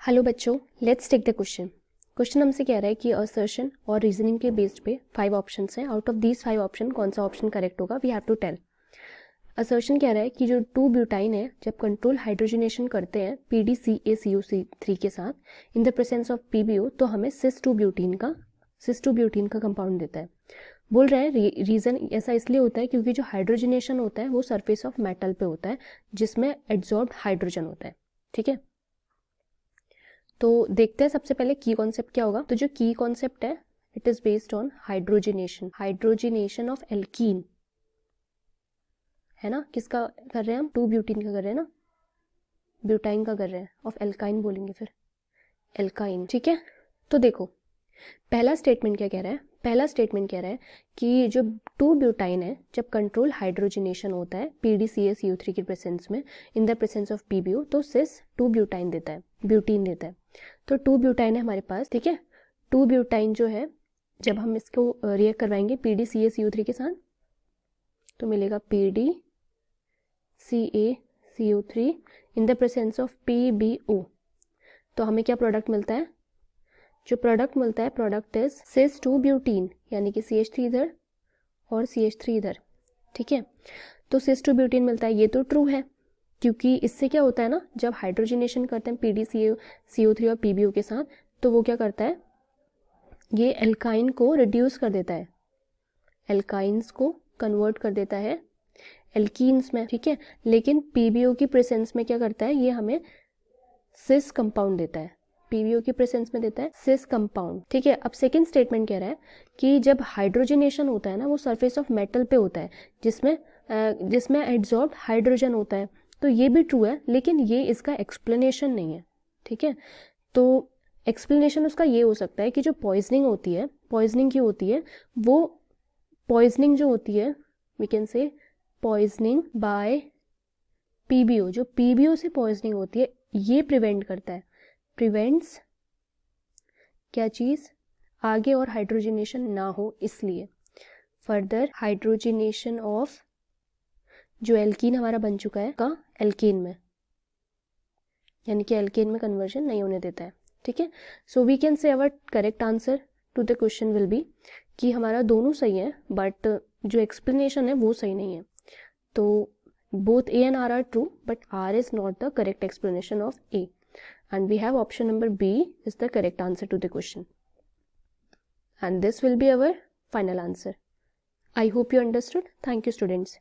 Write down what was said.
Hello बच्चों, let's take the question हमसे कह रहा है कि असर्शन और रीजनिंग के बेस्ड पे 5 ऑप्शंस हैं। आउट ऑफ दीज 5 ऑप्शन कौन सा ऑप्शन करेक्ट होगा, we have to tell. Assertion कह रहा है कि जो 2 ब्यूटाइन है जब कंट्रोल हाइड्रोजनेशन करते हैं PDCACO3 के साथ in the presence of PBO तो हमें सिस 2 ब्यूटीन का कंपाउंड देता है। बोल रहे हैं रीज़न ऐसा इसलिए होता है क्योंकि जो हाइड्रोजनेशन होता है वो सरफेस ऑफ मेटल पे होता है जिसमें एब्जॉर्ब्ड हाइड्रोजन होता है। ठीक है, तो देखते हैं सबसे पहले की कॉन्सेप्ट क्या होगा। तो जो की कॉन्सेप्ट है it is based on hydrogenation of alkene, है ना। किसका कर रहे हैं हम, 2 ब्यूटीन का कर रहे हैं ना, ब्यूटाइन का कर रहे हैं, ऑफ एल्काइन बोलेंगे फिर, एल्काइन। ठीक है, तो देखो पहला स्टेटमेंट क्या कह रहा है, पहला स्टेटमेंट कह रहा है कि जो 2 ब्यूटाइन है जब कंट्रोल हाइड्रोजनेशन होता है PDCACO3 के प्रेजेंस में in the presence of PBO तो सिस 2 ब्यूटाइन देता है, ब्यूटीन देता है। तो 2 ब्यूटाइन है हमारे पास। ठीक है, 2 ब्यूटाइन जो है जब हम इसको रिएक्ट करवाएंगे PDCACO3 के साथ तो मिलेगा PDCACO3 in the presence of PBO। तो हमें क्या प्रोडक्ट मिलता है, जो प्रोडक्ट मिलता है प्रोडक्ट इज सिस 2 ब्यूटीन, यानी कि CH3 इधर और CH3 इधर। ठीक है, तो सिस 2 ब्यूटीन मिलता है, ये तो ट्रू है क्योंकि इससे क्या होता है ना, जब हाइड्रोजनेशन करते हैं PDCACO3 और PBO के साथ तो वो क्या करता है, ये एल्काइन को रिड्यूस कर देता है, एल्काइंस को कन्वर्ट कर देता है एल्कीन्स में। ठीक है, लेकिन PBO की प्रेजेंस में क्या करता है, ये हमें सिस कंपाउंड देता है, PBO की प्रेजेंस में देता है सिस कंपाउंड। ठीक है, अब सेकंड स्टेटमेंट कह रहा है कि जब हाइड्रोजनेशन होता है ना वो सरफेस ऑफ मेटल पे होता है जिसमें एब्जॉर्ब्ड हाइड्रोजन होता है। तो ये भी ट्रू है लेकिन ये इसका एक्सप्लेनेशन नहीं है। ठीक है, तो एक्सप्लेनेशन उसका ये हो सकता है कि जो पॉइजनिंग होती है, पॉइजनिंग की होती है वो, पॉइजनिंग जो होती है we can say poisoning by PBO, जो PBO से पॉइजनिंग होती है ये प्रिवेंट करता है, प्रिवेंट्स क्या चीज, आगे और हाइड्रोजनेशन ना हो, इसलिए फर्दर हाइड्रोजनेशन ऑफ जो एल्कीन हमारा बन चुका है का एल्केन में, यानी कि एल्केन में कन्वर्जन नहीं होने देता है। ठीक है, सो we can say our correct answer to the question will be कि हमारा दोनों सही है बट जो एक्सप्लेनेशन है वो सही नहीं है। तो both A and R are true but R is not the correct explanation of A, and we have option number B is the correct answer to the question, and this will be our final answer. I hope you understood. Thank you students.